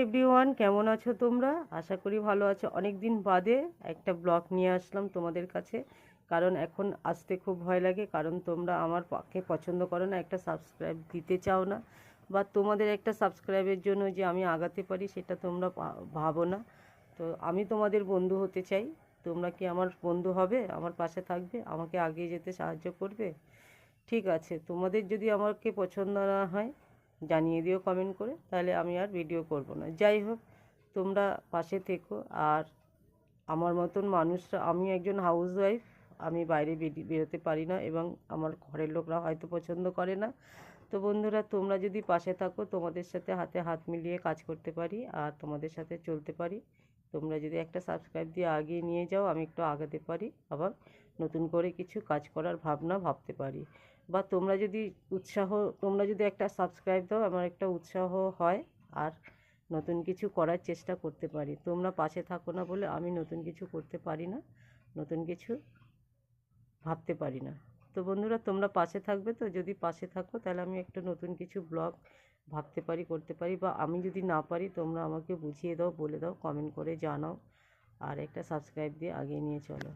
Everyone, কেমন আছো তোমরা? আশা করি ভালো আছো। অনেক দিন বাদে একটা ব্লগ নিয়ে আসলাম তোমাদের কাছে, কারণ এখন আসতে খুব ভয় লাগে, কারণ তোমরা আমার পক্ষে পছন্দ করো না, একটা সাবস্ক্রাইব দিতে চাও না, বা তোমাদের একটা সাবস্ক্রাইবের জন্য যে আমি আগাতে পারি সেটা তোমরা ভাবো না। তো আমি তোমাদের বন্ধু হতে চাই। তোমরা কি আমার বন্ধু হবে? আমার পাশে থাকবে? আমাকে এগিয়ে যেতে সাহায্য করবে? ঠিক আছে, তোমাদের যদি আমাকে পছন্দ না হয় জানিয়ে দিও কমেন্ট করে, তাহলে আমি আর ভিডিও করব না। যাই হোক, তোমরা পাশে থেকো। আর আমার মতন মানুষরা, আমি একজন হাউসওয়াইফ, আমি বাইরে বেরোতে পারি না, এবং আমার ঘরের লোকরা হয়তো পছন্দ করে না। তো বন্ধুরা, তোমরা যদি পাশে থাকো, তোমাদের সাথে হাতে হাত মিলিয়ে কাজ করতে পারি আর তোমাদের সাথে চলতে পারি। তোমরা যদি একটা সাবস্ক্রাইব দিয়ে আগিয়ে নিয়ে যাও, আমি একটু আগাতে পারি, আবার নতুন করে কিছু কাজ করার ভাবনা ভাবতে পারি। বা তোমরা যদি একটা সাবস্ক্রাইব দাও, আমার একটা উৎসাহ হয়, আর নতুন কিছু করার চেষ্টা করতে পারি। তোমরা পাশে থাকো না বলে আমি নতুন কিছু করতে পারি না, নতুন কিছু ভাবতে পারি না। তো বন্ধুরা, তোমরা পাশে থাকবে তো? যদি পাশে থাকো তাহলে আমি একটা নতুন কিছু ব্লগ ভাবতে পারি, করতে পারি। বা আমি যদি না পারি, তোমরা আমাকে বুঝিয়ে দাও, বলে দাও, কমেন্ট করে জানাও। আর একটা সাবস্ক্রাইব দিয়ে আগিয়ে নিয়ে চলো।